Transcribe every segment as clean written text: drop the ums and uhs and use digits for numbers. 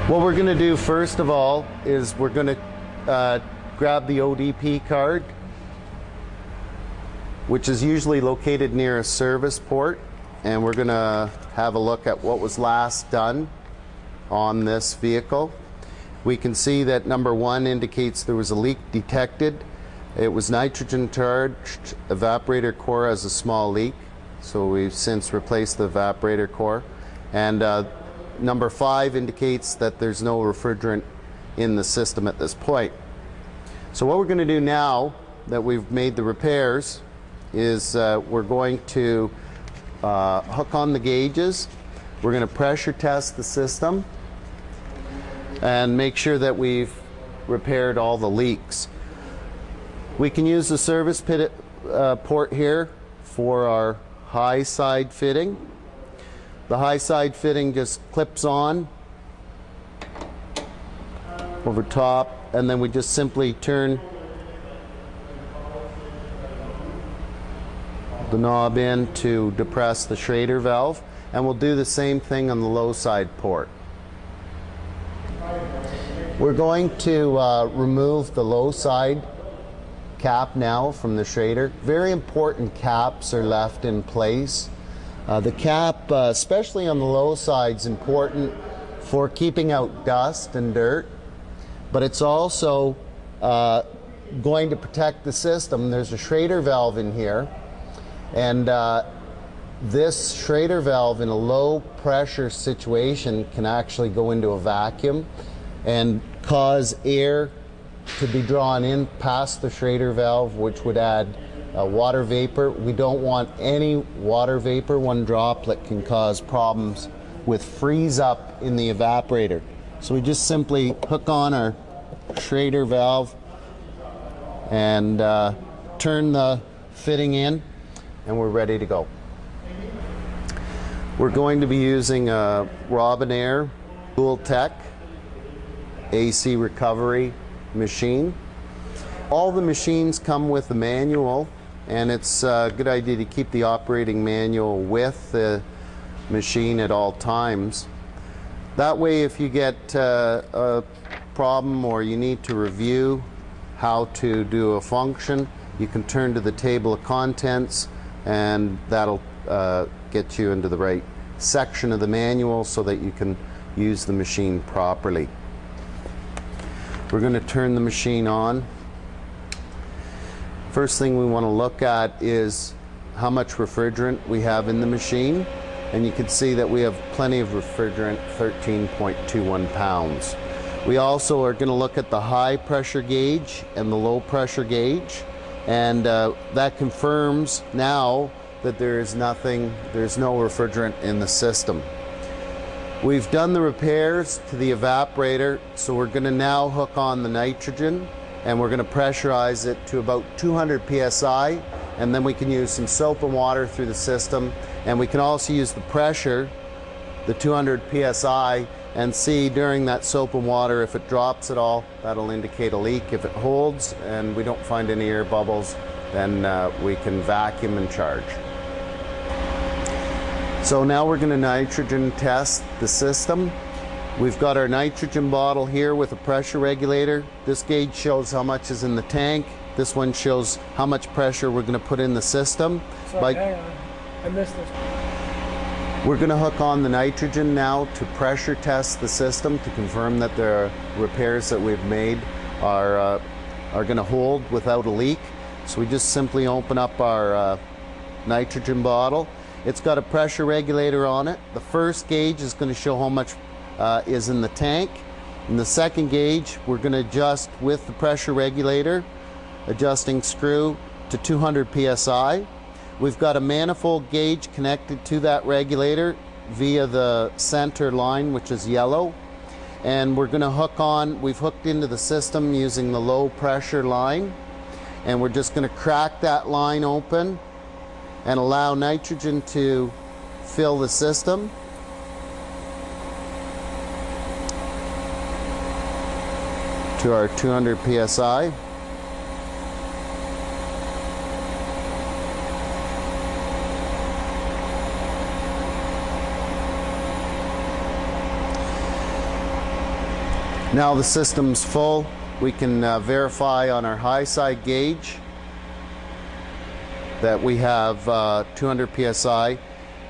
What we're going to do first of all is we're going to grab the ODP card, which is usually located near a service port, and we're going to have a look at what was last done on this vehicle. We can see that number 1 indicates there was a leak detected. It was nitrogen charged. Evaporator core has a small leak, so we've since replaced the evaporator core. And number 5 indicates that there's no refrigerant in the system at this point. So what we're going to do now that we've made the repairs is we're going to hook on the gauges. We're going to pressure test the system and make sure that we've repaired all the leaks. We can use the service port here for our high side fitting. The high side fitting just clips on over top, and then we just simply turn the knob in to depress the Schrader valve, and we'll do the same thing on the low side port. We're going to remove the low side cap now from the Schrader. Very important caps are left in place. The cap, especially on the low side, is important for keeping out dust and dirt, but it's also going to protect the system. There's a Schrader valve in here, and this Schrader valve in a low pressure situation can actually go into a vacuum and cause air to be drawn in past the Schrader valve, which would add water vapor. We don't want any water vapor. One droplet can cause problems with freeze up in the evaporator. So we just simply hook on our Schrader valve and turn the fitting in, and we're ready to go. We're going to be using a Robinair Dual-Tech AC recovery machine. All the machines come with a manual, and it's a good idea to keep the operating manual with the machine at all times. That way, if you get a problem or you need to review how to do a function, you can turn to the table of contents, and that'll get you into the right section of the manual so that you can use the machine properly. We're going to turn the machine on. First thing we want to look at is how much refrigerant we have in the machine, and you can see that we have plenty of refrigerant, 13.21 pounds. We also are going to look at the high pressure gauge and the low pressure gauge, and that confirms now that there's no refrigerant in the system. We've done the repairs to the evaporator, so we're going to now hook on the nitrogen, and we're going to pressurize it to about 200 psi, and then we can use some soap and water through the system, and we can also use the pressure, the 200 psi, and see during that soap and water if it drops at all. That'll indicate a leak. If it holds and we don't find any air bubbles, then we can vacuum and charge. So now we're going to nitrogen test the system. We've got our nitrogen bottle here with a pressure regulator. This gauge shows how much is in the tank. This one shows how much pressure we're going to put in the system. Sorry, hang on. I missed this. We're going to hook on the nitrogen now to pressure test the system to confirm that the repairs that we've made are going to hold without a leak. So we just simply open up our nitrogen bottle. It's got a pressure regulator on it. The first gauge is going to show how much is in the tank. And the second gauge, we're going to adjust with the pressure regulator, adjusting screw to 200 psi. We've got a manifold gauge connected to that regulator via the center line, which is yellow. And we're going to hook on, we've hooked into the system using the low pressure line. And we're just going to crack that line open and allow nitrogen to fill the system. To our 200 psi. Now the system's full. We can verify on our high side gauge that we have 200 psi,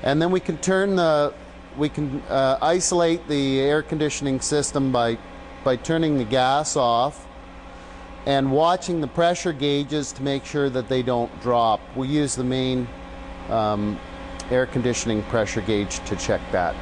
and then we can isolate the air conditioning system by turning the gas off and watching the pressure gauges to make sure that they don't drop. We use the main air conditioning pressure gauge to check that.